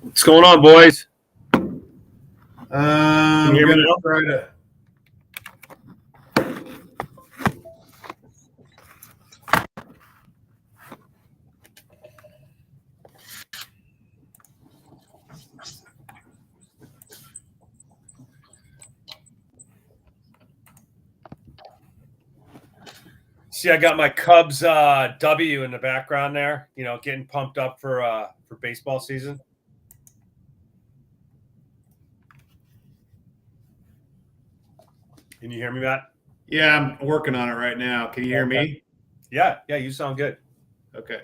What's going on, boys? I'm hear me gonna now? try to. See, I got my Cubs W in the background there. You know, getting pumped up for baseball season. Can you hear me, Matt? Yeah, I'm working on it right now. Can you hear me? Yeah, you sound good. Okay.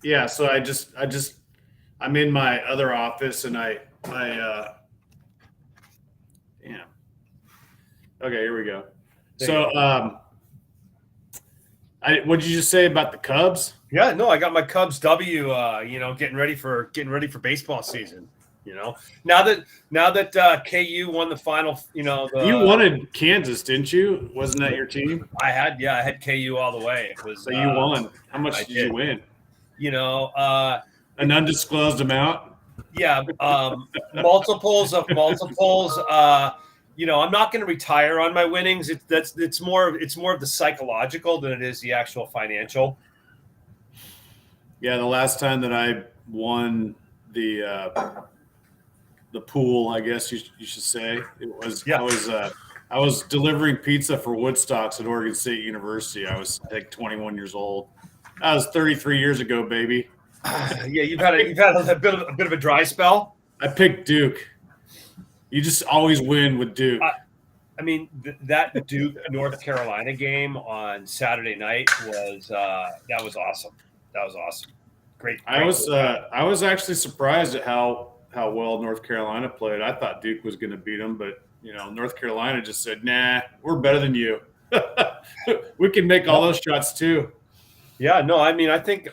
Yeah. So I'm in my other office, and damn. Okay, here we go. There you So, what did you just say about the Cubs? Yeah, no, I got my Cubs W. You know, getting ready for baseball season. You know, now that KU won the final. You know, You wanted Kansas, didn't you? Wasn't that your team? I had KU all the way. It was So you won. How much I did did. you win? You know, An undisclosed amount. yeah, multiples of multiples. You know, I'm not going to retire on my winnings. It's more of the psychological than it is the actual financial. Yeah, the last time that I won the pool, I guess you should say, it was Yeah. I was delivering pizza for Woodstocks at Oregon State University. I was like 21 years old. That was 33 years ago, baby. Yeah, you've had a bit of a dry spell. I picked Duke. You just always win with Duke. I mean, that Duke North Carolina game on Saturday night was awesome. That was awesome. Great. I was actually surprised at how well North Carolina played. I thought Duke was going to beat them, but you know, North Carolina just said, "Nah, we're better than you. We can make all those shots too." Yeah, no, I mean, I think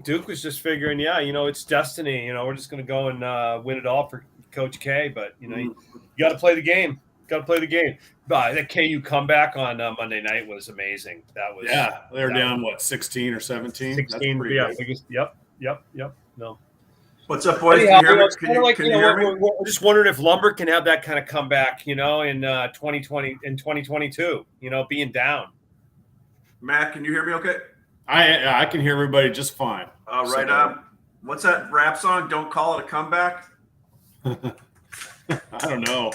Duke was just figuring, yeah, you know, it's destiny. You know, we're just going to go and win it all for Coach K. But you know, you got to play the game. Got to play the game. But that KU comeback on Monday night was amazing. That was they were down 16 or 17. 16. Yeah, biggest, yep. No. What's up, boys? Anyhow, Can you hear me? We're just wondering if Lumber can have that kind of comeback, you know, in 2022. You know, being down. Matt, can you hear me? Okay. I can hear everybody just fine. Right on. What's that rap song? Don't call it a comeback. I don't know.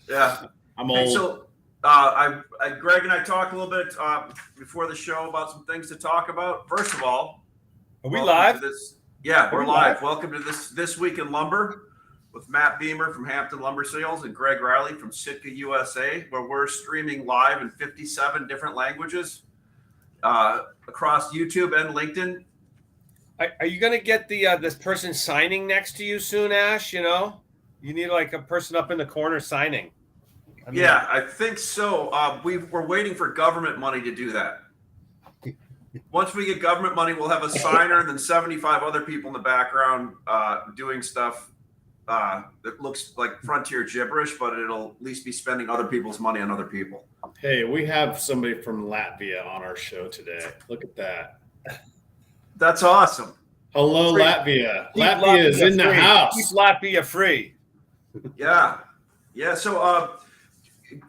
Yeah, I'm old. Hey, so, Greg and I talked a little bit before the show about some things to talk about. First of all, are we live? Yeah, we're live. Welcome to this week in lumber with Matt Beamer from Hampton Lumber Sales and Greg Riley from Sitka USA, where we're streaming live in 57 different languages across YouTube and LinkedIn. Are you going to get this person signing next to you soon, Ash? You know, you need like a person up in the corner signing. Yeah, I think so. We're waiting for government money to do that. Once we get government money, we'll have a signer and then 75 other people in the background doing stuff that looks like frontier gibberish, but it'll at least be spending other people's money on other people. Hey, we have somebody from Latvia on our show today. Look at that. That's awesome. Hello, Free. Latvia. Latvia is in the house. Keep Latvia free. Yeah. So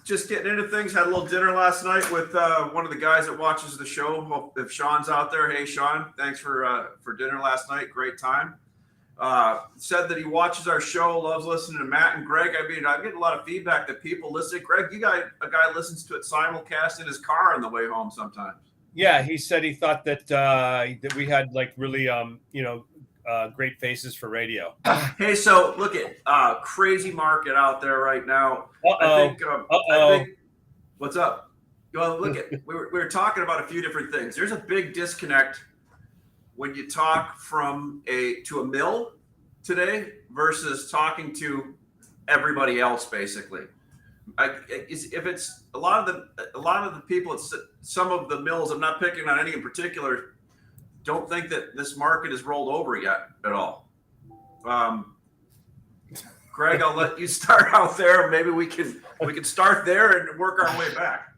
just getting into things, had a little dinner last night with one of the guys that watches the show. If Sean's out there, hey Sean, thanks for dinner last night. Great time. Said that he watches our show, loves listening to Matt and Greg. I mean, I'm getting a lot of feedback that people listen. Greg, a guy listens to it simulcast in his car on the way home sometimes. Yeah, he said he thought that we had like really great faces for radio. Hey, so look at crazy market out there right now. I think what's up? Well, look at we were talking about a few different things. There's a big disconnect when you talk from to a mill today versus talking to everybody else, basically. If it's a lot of the people, it's some of the mills. I'm not picking on any in particular. Don't think that this market is rolled over yet at all. Greg, I'll let you start out there. Maybe we can start there and work our way back.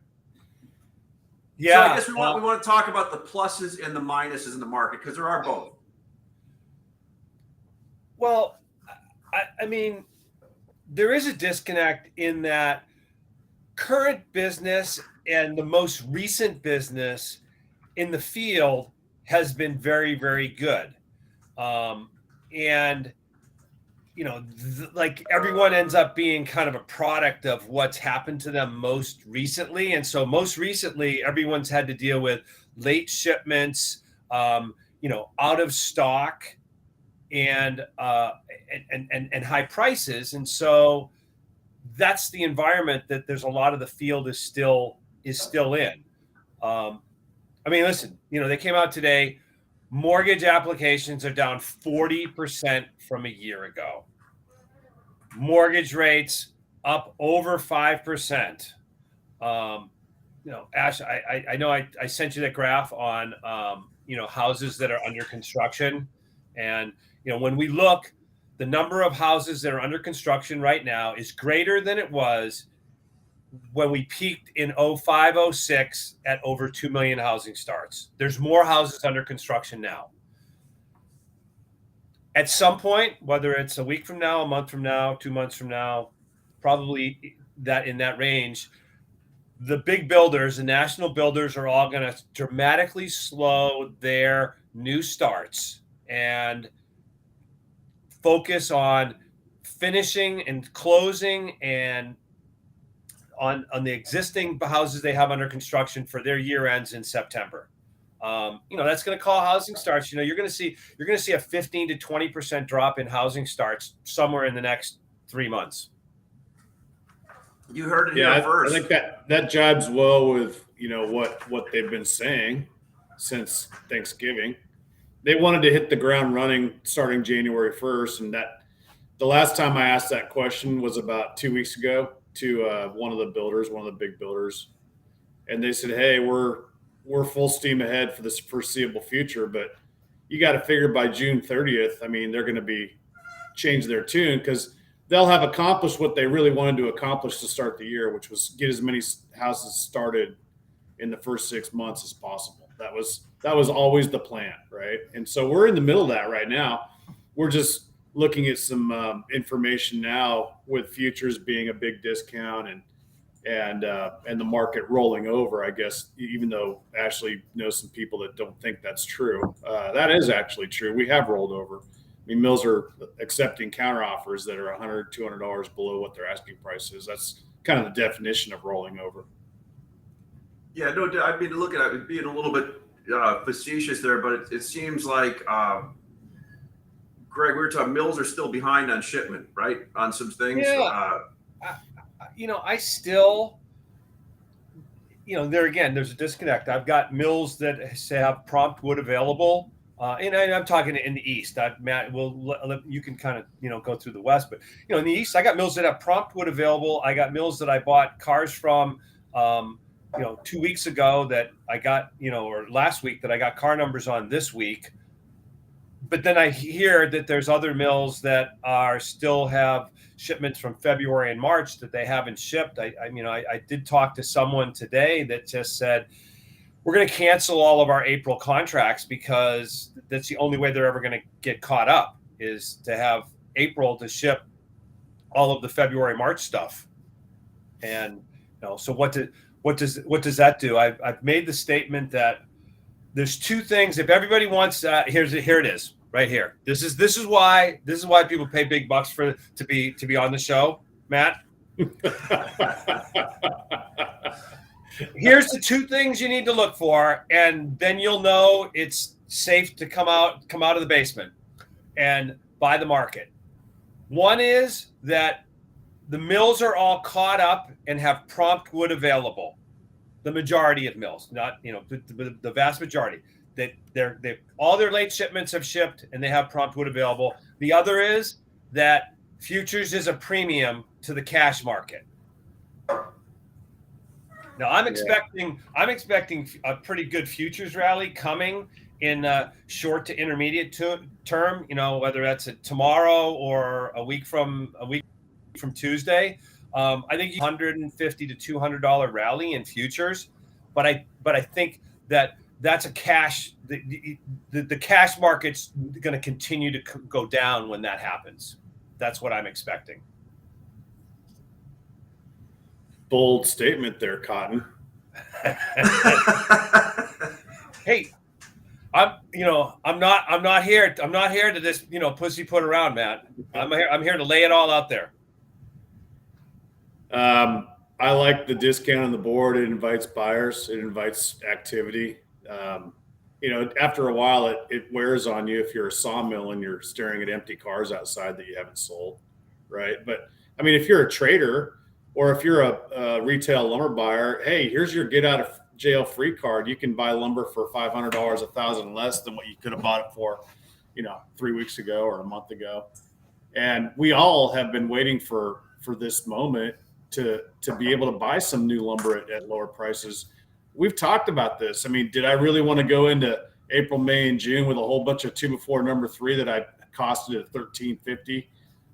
Yeah. So I guess we want to talk about the pluses and the minuses in the market because there are both. Well, I mean, there is a disconnect in that current business and the most recent business in the field has been very, very good. And, like everyone ends up being kind of a product of what's happened to them most recently. And so most recently, everyone's had to deal with late shipments, out of stock and high prices. And so that's the environment that there's a lot of the field is still in. I mean, listen, they came out today. Mortgage applications are down 40% from a year ago. Mortgage rates up over 5%. Ash, I know I sent you that graph on, houses that are under construction. And, when we look, the number of houses that are under construction right now is greater than it was when we peaked in 05, 06 at over 2 million housing starts. There's more houses under construction now. At some point, whether it's a week from now, a month from now, 2 months from now, probably that in that range, the big builders, the national builders are all going to dramatically slow their new starts and focus on finishing and closing and on the existing houses they have under construction for their year ends in September. That's going to call housing starts. You're going to see a 15 to 20% drop in housing starts somewhere in the next 3 months. You heard it here first. I think that jibes well with what they've been saying since Thanksgiving. They wanted to hit the ground running starting January 1st, and that the last time I asked that question was about 2 weeks ago to one of the big builders, and they said, "Hey, we're full steam ahead for this foreseeable future, but you got to figure by June 30th. I mean, they're going to be change their tune because they'll have accomplished what they really wanted to accomplish to start the year, which was get as many houses started in the first 6 months as possible. That was always the plan, right? And so we're in the middle of that right now. We're just looking at some information now with futures being a big discount and the market rolling over, I guess, even though Ashley knows some people that don't think that's true. That is actually true. We have rolled over. I mean, mills are accepting counteroffers that are $100, $200 below what their asking price is. That's kind of the definition of rolling over. Yeah, no, I mean, look at it being a little bit facetious there, but it seems like, Greg, we were talking, mills are still behind on shipment, right? On some things. Yeah. I still, there again, there's a disconnect. I've got mills that have prompt wood available. And I'm talking in the East. Matt, you can kind of, go through the West, but, in the East, I got mills that have prompt wood available. I got mills that I bought cars from, 2 weeks ago that I got, or last week that I got car numbers on this week. But then I hear that there's other mills that still have shipments from February and March that they haven't shipped. I did talk to someone today that just said, we're going to cancel all of our April contracts because that's the only way they're ever going to get caught up is to have April to ship all of the February, March stuff. And, so what does that do? I've made the statement that there's two things. If everybody wants, here it is right here. This is why people pay big bucks to be on the show, Matt. Here's the two things you need to look for, and then you'll know it's safe to come out of the basement and buy the market. One is that the mills are all caught up and have prompt wood available. The majority of mills, not the vast majority, that they all their late shipments have shipped and they have prompt wood available. The other is that futures is a premium to the cash market. Now I'm expecting a pretty good futures rally coming in short to intermediate term. Whether that's tomorrow or a week from Tuesday. I think $150 to $200 rally in futures. but I think that that's a cash. The cash market's going to continue to go down when that happens. That's what I'm expecting. Bold statement there, Cotton. Hey, I'm not here to this, pussy put around, Matt. I'm here to lay it all out there. I like the discount on the board. It invites buyers. It invites activity. After a while, it wears on you if you're a sawmill and you're staring at empty cars outside that you haven't sold, right? But I mean, if you're a trader or if you're a retail lumber buyer, hey, here's your get out of jail free card. You can buy lumber for $500, $1,000 less than what you could have bought it for, 3 weeks ago or a month ago. And we all have been waiting for this moment to be able to buy some new lumber at lower prices. We've talked about this. I mean, did I really want to go into April, May, and June with a whole bunch of 2x4 number 3 that I costed at $1,350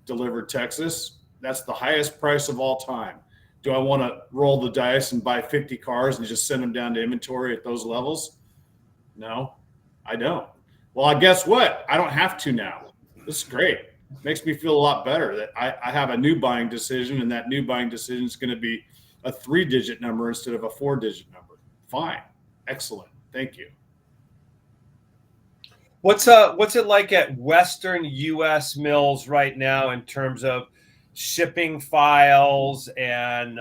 delivered Texas? That's the highest price of all time. Do I want to roll the dice and buy 50 cars and just send them down to inventory at those levels? No, I don't. Well, I guess what? I don't have to now. This is great. Makes me feel a lot better that I have a new buying decision, and that new buying decision is going to be a 3-digit number instead of a 4-digit number. Fine. Excellent. Thank you. What's it like at Western U.S. mills right now in terms of shipping files and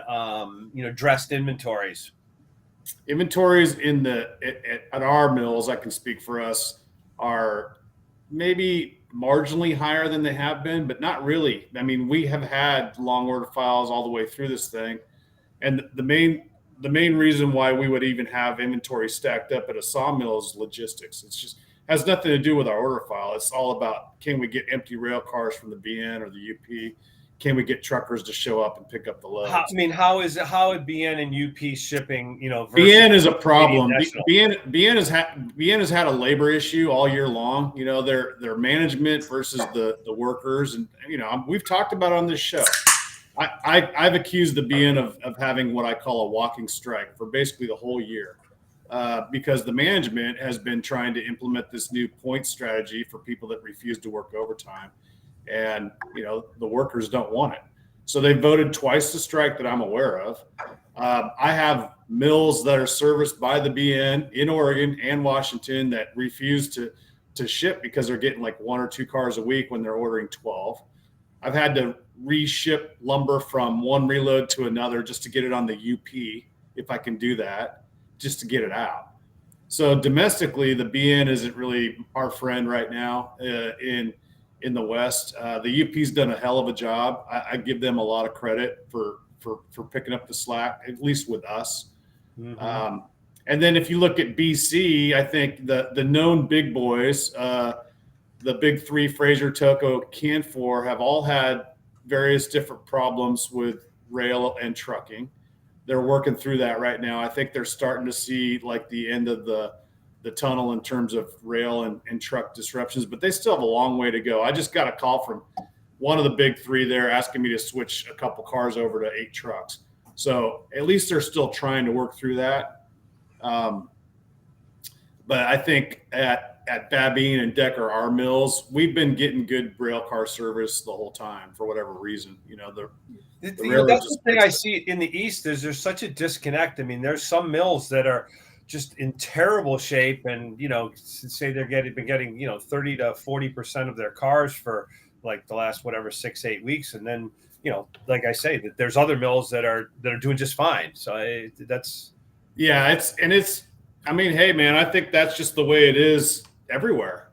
dressed inventories? Inventories at our mills, I can speak for us, are maybe marginally higher than they have been, but not really. I mean, we have had long order files all the way through this thing, and the main reason why we would even have inventory stacked up at a sawmill is logistics. It's just has nothing to do with our order file. It's all about, can we get empty rail cars from the BN or the UP? Can we get truckers to show up and pick up the loads? How is BN and UP shipping? BN is a problem. BN has had a labor issue all year long. Their management versus the workers, and we've talked about it on this show. I've accused the BN of having what I call a walking strike for basically the whole year, because the management has been trying to implement this new point strategy for people that refuse to work overtime. And, the workers don't want it. So they voted twice to strike that I'm aware of. I have mills that are serviced by the BN in Oregon and Washington that refuse to ship because they're getting like 1 or 2 cars a week when they're ordering 12. I've had to reship lumber from one reload to another just to get it on the UP, if I can do that, just to get it out. So domestically, the BN isn't really our friend right now in the West. The UP's done a hell of a job. I give them a lot of credit for picking up the slack, at least with us. Mm-hmm. And then if you look at BC, I think the known big boys, the big 3, Fraser, Toko, Canfor, have all had various different problems with rail and trucking. They're working through that right now. I think they're starting to see like the end of the tunnel in terms of rail and truck disruptions, but they still have a long way to go. I just got a call from one of the big 3 there asking me to switch a couple cars over to 8 trucks. So at least they're still trying to work through that. But I think at Babine and Decker, our mills, we've been getting good rail car service the whole time for whatever reason. That's the thing I see in the East is there's such a disconnect. I mean, there's some mills that are just in terrible shape, and say they're been getting 30 to 40% of their cars for like the last 6-8 weeks, and then like I say, that there's other mills that are doing just fine. So it's I mean, hey man, I think that's just the way it is everywhere.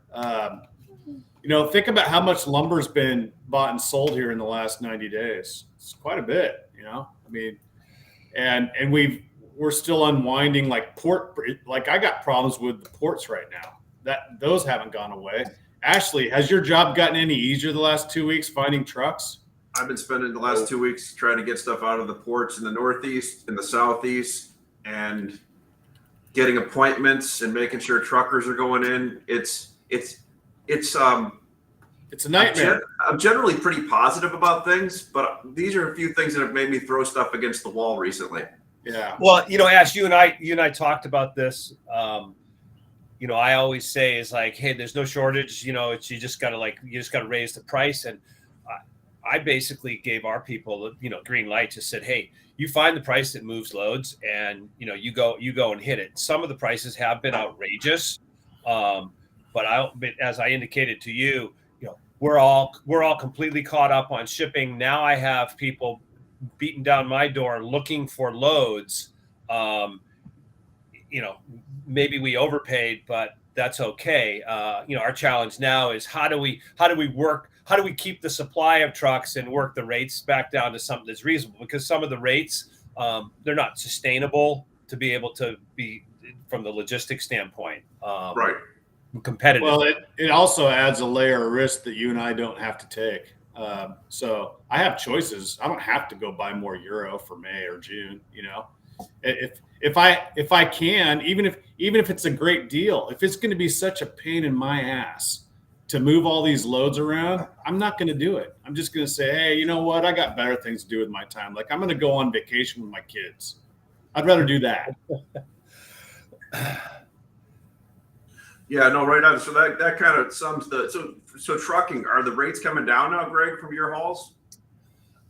Think about how much lumber's been bought and sold here in the last 90 days. It's quite a bit, I mean, and we're still unwinding like I got problems with the ports right now. Those haven't gone away. Ashley, has your job gotten any easier the last 2 weeks finding trucks? I've been spending the last 2 weeks trying to get stuff out of the ports in the Northeast and the Southeast, and getting appointments and making sure truckers are going in. It's a nightmare. I'm generally pretty positive about things, but these are a few things that have made me throw stuff against the wall recently. Yeah. Well, Ash, you and I talked about this. I always say is like, hey, there's no shortage. It's you just gotta raise the price. And I basically gave our people, green light. Just said, hey, you find the price that moves loads, and you go and hit it. Some of the prices have been outrageous, but as I indicated to you, we're all completely caught up on shipping. Now I have people beating down my door looking for loads. Maybe we overpaid, but that's okay. Our challenge now is how do we keep the supply of trucks and work the rates back down to something that's reasonable, because some of the rates, they're not sustainable to be able to be from the logistics standpoint. Right. Competitive. Well, it also adds a layer of risk that you and I don't have to take. So I have choices. I don't have to go buy more euro for May or June. If I can, even if it's a great deal, if it's going to be such a pain in my ass to move all these loads around, I'm not going to do it. I'm just going to say, hey, you know what? I got better things to do with my time. Like, I'm going to go on vacation with my kids. I'd rather do that. Yeah, no, right on. So that kind of sums so trucking. Are the rates coming down now, Greg, from your hauls?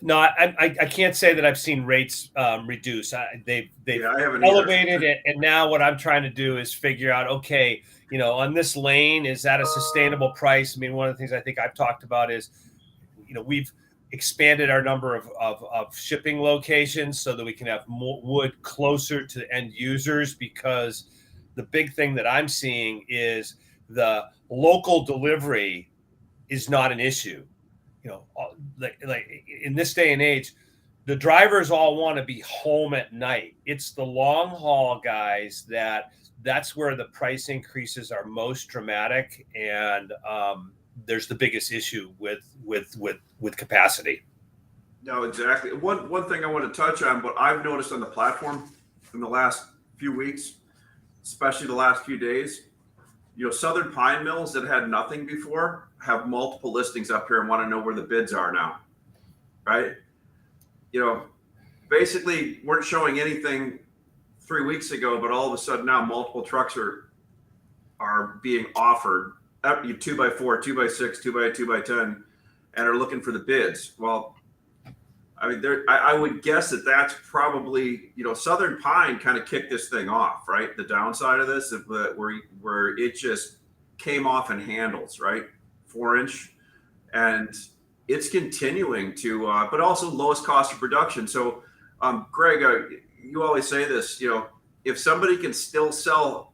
No, I can't say that I've seen rates reduce. They've elevated it, and now what I'm trying to do is figure out, okay, on this lane, is that a sustainable price? I mean, one of the things I think I've talked about is, we've expanded our number of shipping locations so that we can have more wood closer to end users, because the big thing that I'm seeing is the local delivery is not an issue. Like in this day and age, the drivers all want to be home at night. It's the long haul guys that's where the price increases are most dramatic, and there's the biggest issue with capacity. No, exactly. One thing I want to touch on, but I've noticed on the platform in the last few weeks, especially the last few days, Southern Pine Mills that had nothing before have multiple listings up here and want to know where the bids are now, right? Basically weren't showing anything 3 weeks ago, but all of a sudden now multiple trucks are being offered 2x4, 2x6, 2x2, 2x10, and are looking for the bids. Well, I mean, I would guess that's probably, Southern Pine kind of kicked this thing off, right? The downside of this, where it just came off in handles, right? 4-inch, and it's continuing to, but also lowest cost of production. So, Greg, you always say this, if somebody can still sell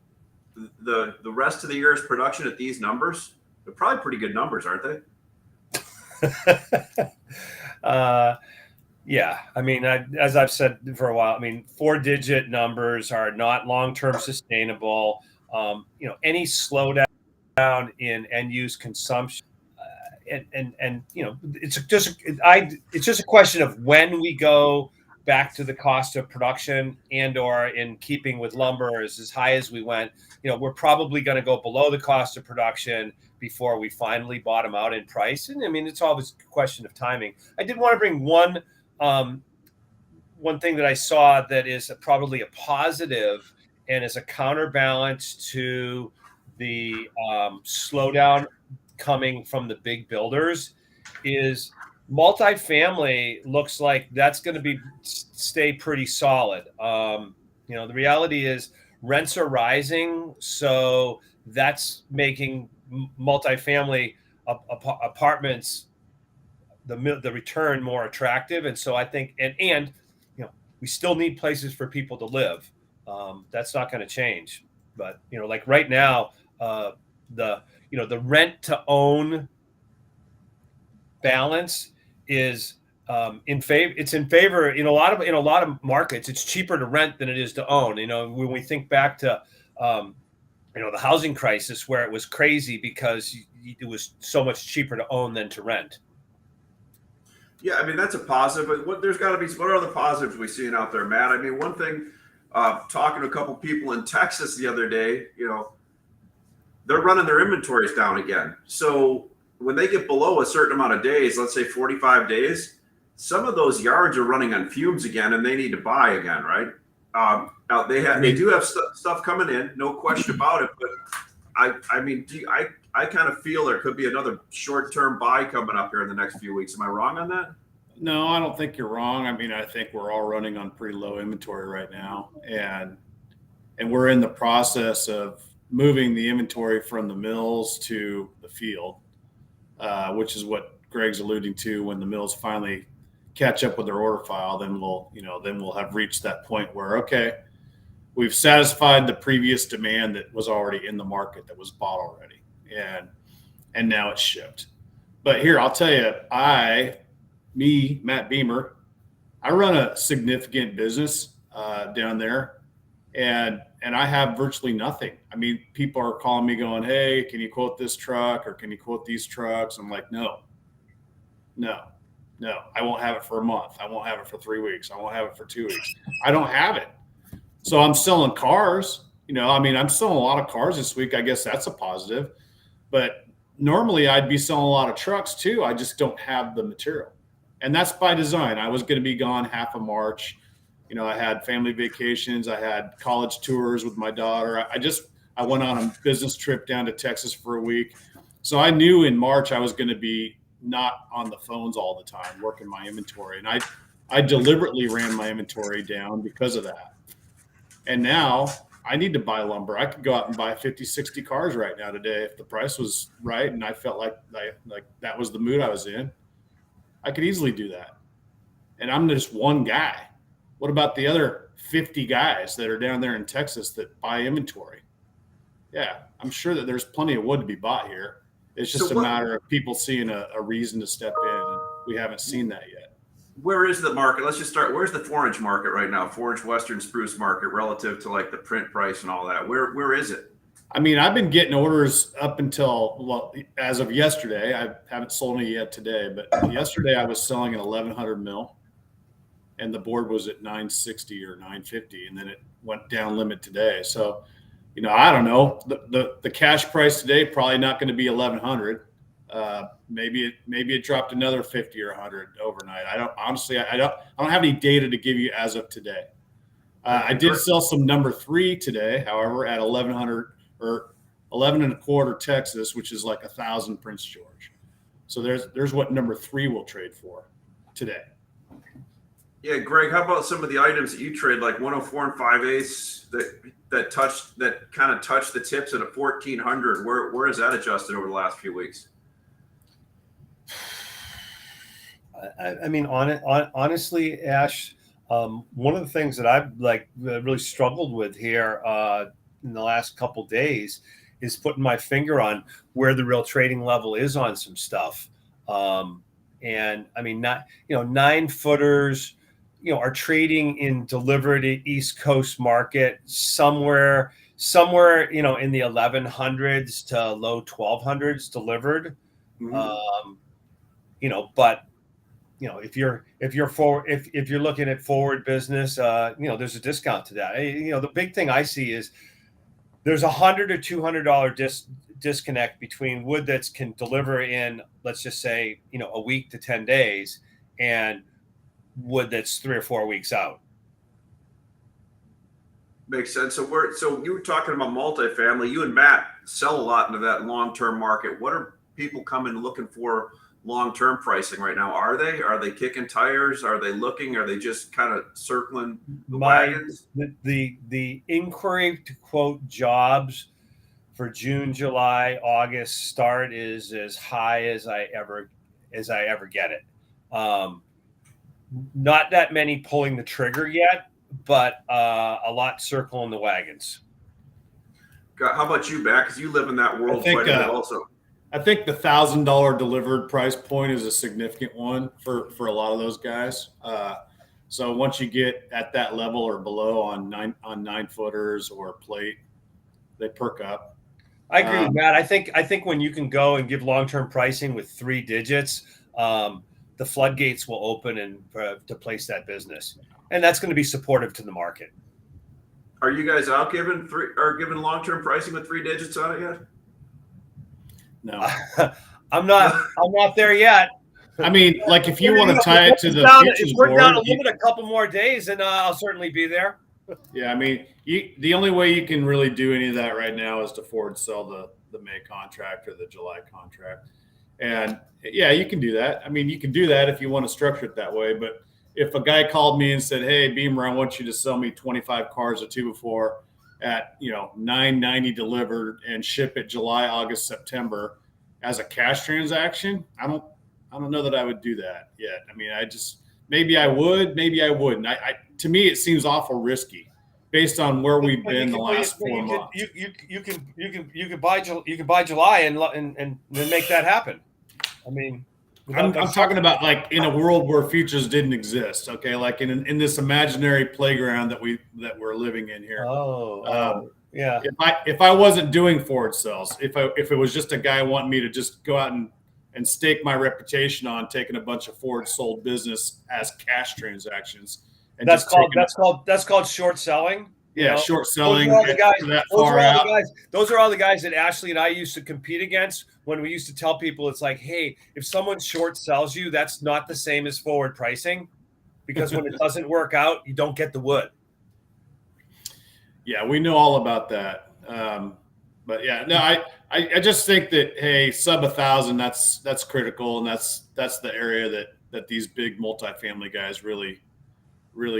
the rest of the year's production at these numbers, they're probably pretty good numbers, aren't they? Yeah, I mean, as I've said for a while, I mean, 4-digit numbers are not long-term sustainable. Any slowdown in end-use consumption, and it's just a question of when we go back to the cost of production, and/or in keeping with lumber is as high as we went. We're probably going to go below the cost of production before we finally bottom out in price. And I mean, it's always a question of timing. I did want to bring one thing that I saw that is probably a positive and is a counterbalance to the slowdown coming from the big builders is multifamily. Looks like that's going to stay pretty solid. The reality is rents are rising, so that's making multifamily apartments the return more attractive. And so I think, and we still need places for people to live. That's not going to change. But like right now, the rent to own balance is in favor. It's in favor in a lot of markets. It's cheaper to rent than it is to own. When we think back to the housing crisis, where it was crazy because it was so much cheaper to own than to rent. Yeah, I mean, that's a positive, but there's got to be, what are the positives we're seeing out there, Matt? I mean, one thing, talking to a couple people in Texas the other day, they're running their inventories down again. So when they get below a certain amount of days, let's say 45 days, some of those yards are running on fumes again, and they need to buy again, right? Now they do have stuff coming in, no question about it. But I mean, I kind of feel there could be another short-term buy coming up here in the next few weeks. Am I wrong on that? No, I don't think you're wrong. I mean, I think we're all running on pretty low inventory right now, and we're in the process of moving the inventory from the mills to the field, which is what Greg's alluding to. When the mills finally catch up with their order file, then we'll have reached that point where, okay, we've satisfied the previous demand that was already in the market, that was bought already, and now it's shipped. But here, I'll tell you, Matt Beamer, I run a significant business down there, and I have virtually nothing. I mean, people are calling me going, hey, can you quote this truck, or can you quote these trucks? I'm like, no, I won't have it for a month. I won't have it for 3 weeks. I won't have it for 2 weeks. I don't have it. So I'm selling cars. I mean, I'm selling a lot of cars this week. I guess that's a positive. But normally I'd be selling a lot of trucks too. I just don't have the material. And that's by design. I was going to be gone half of March. I had family vacations. I had college tours with my daughter. I went on a business trip down to Texas for a week. So I knew in March I was going to be not on the phones all the time, working my inventory. And I deliberately ran my inventory down because of that. And now I need to buy lumber. I could go out and buy 50, 60 cars right now today if the price was right and I felt like that was the mood I was in. I could easily do that. And I'm just one guy. What about the other 50 guys that are down there in Texas that buy inventory? Yeah, I'm sure that there's plenty of wood to be bought here. It's just a matter of people seeing a reason to step in. And we haven't seen that yet. Where is the market? Let's just start. Where's the 4-inch market right now? 4-inch Western spruce market relative to like the print price and all that. Where is it? I mean, I've been getting orders up until, as of yesterday. I haven't sold any yet today, but yesterday I was selling at 1,100 mil, and the board was at 960 or 950, and then it went down limit today. So, I don't know. The cash price today probably not going to be 1,100. Maybe it dropped another 50 or 100 overnight. I don't have any data to give you as of today. I did sell some number 3 today, however, at 1,100 or 11 and a quarter Texas, which is like 1,000 Prince George. So there's what number 3 will trade for today. Yeah, Greg, how about some of the items that you trade, like 104 and 5/8 that kind of touched the tips at a 1,400? Where is that adjusted over the last few weeks? I mean, honestly, Ash, one of the things that I've really struggled with here in the last couple days is putting my finger on where the real trading level is on some stuff. And I mean, 9-footers, are trading in delivered East Coast market somewhere, in the 1,100s to low 1,200s delivered. Mm-hmm. But if you're looking at forward business, there's a discount to that. The big thing I see is there's $100 or $200 disconnect between wood that can deliver in, let's just say, a week to 10 days, and wood that's 3 or 4 weeks out. Makes sense. So you were talking about multifamily. You and Matt sell a lot into that long-term market. What are people coming looking for long-term pricing right now? Are they kicking tires? Are they looking? Are they just kind of circling the wagons? The inquiry to quote jobs for June, July, August start is as high as I ever get it. Not that many pulling the trigger yet, but a lot circling the wagons. How about you, Matt? Because you live in that world quite a bit also. I think the $1,000 delivered price point is a significant one for a lot of those guys. So once you get at that level or below on 9-footers or plate, they perk up. I agree with Matt. I think when you can go and give long-term pricing with 3 digits, the floodgates will open and to place that business, and that's going to be supportive to the market. Are you guys out giving long-term pricing with 3 digits on it yet? No, I'm not there yet. I mean, like if you want to tie it to the futures board, we're down a little bit, a couple more days, and I'll certainly be there. Yeah, I mean, the only way you can really do any of that right now is to forward sell the May contract or the July contract. And yeah, you can do that. I mean, you can do that if you want to structure it that way. But if a guy called me and said, "Hey, Beamer, I want you to sell me 25 cars of 2x4 at $990 delivered and ship it July, August, September as a cash transaction," I don't know that I would do that yet. I mean, maybe I would, maybe I wouldn't. To me, it seems awful risky based on where we've been the last 4 months. You can buy July and then make that happen. I mean, I'm talking about like in a world where futures didn't exist. Okay, like in this imaginary playground that we're living in here. Yeah. If I wasn't doing forward sales, if it was just a guy wanting me to just go out and stake my reputation on taking a bunch of forward sold business as cash transactions. And that's called short selling. Yeah, short selling. Those are all the guys that Ashley and I used to compete against when we used to tell people it's like, hey, if someone short sells you, that's not the same as forward pricing, because when it doesn't work out, you don't get the wood. Yeah, we know all about that. But yeah, no, I just think that, hey, sub 1,000, that's critical, and that's the area that these big multifamily guys really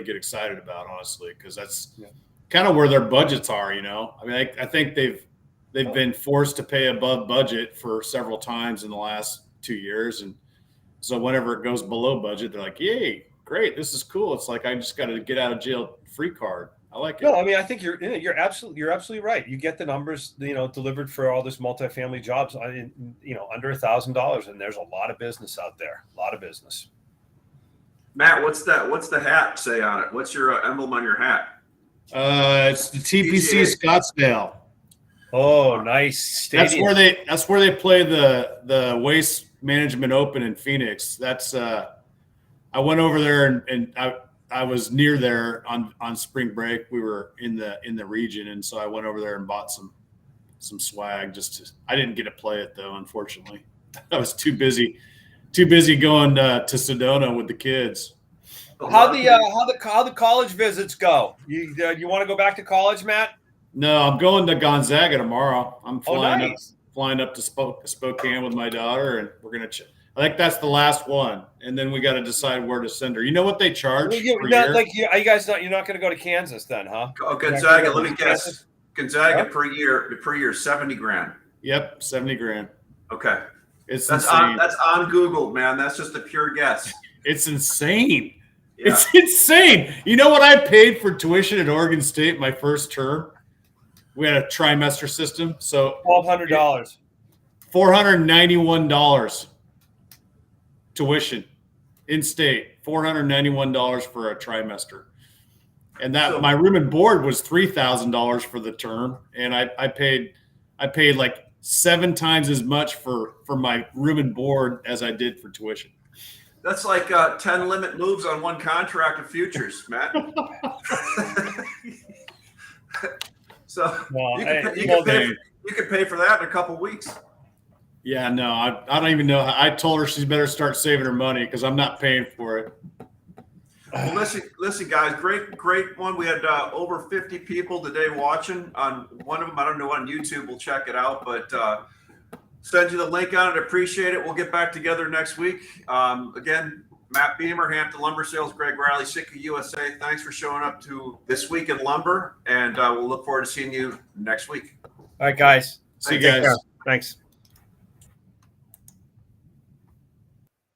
get excited about, honestly, because that's kind of where their budgets are. I mean, I think they've been forced to pay above budget for several times in the last 2 years, and so whenever it goes below budget, they're like, "Yay, great, this is cool." It's like I just got to get out of jail free card. I like it. No, I mean, I think you're absolutely right. You get the numbers, delivered for all this multifamily jobs, under $1,000, and there's a lot of business out there. A lot of business. Matt, what's the hat say on it? What's your emblem on your hat? It's the TPC Scottsdale. Oh, nice stadium. That's where they play the Waste Management Open in Phoenix. That's I went over there and I was near there on spring break. We were in the region, and so I went over there and bought some swag. I didn't get to play it though, unfortunately. I was too busy going to Sedona with the kids. How the college visits go? You want to go back to college, Matt? No, I'm going to Gonzaga tomorrow. I'm flying up to Spokane with my daughter, and we're gonna. I think that's the last one, and then we got to decide where to send her. You know what they charge per year? Are you guys you're not going to go to Kansas then, huh? Oh, Gonzaga. Let me guess. Gonzaga per year, $70,000. Yep, $70,000. Okay, that's insane. That's on Google, man. That's just a pure guess. It's insane. Yeah. It's insane. You know what I paid for tuition at Oregon State my first term? We had a trimester system, so $1,200. $491 tuition in state. $491 for a trimester, and my room and board was $3,000 for the term, and I paid like 7 times as much for my room and board as I did for tuition. That's like 10 limit moves on one contract of futures, Matt. So you can pay for that in a couple weeks. Yeah, no, I don't even know. I told her she better start saving her money because I'm not paying for it. Well, listen, guys, great one. We had over 50 people today watching on one of them. I don't know on YouTube. We'll check it out, but send you the link on it. Appreciate it. We'll get back together next week. Again, Matt Beamer, Hampton Lumber Sales, Greg Riley, Sitka USA. Thanks for showing up to This Week in Lumber, and we'll look forward to seeing you next week. All right, guys. See you guys. Thanks.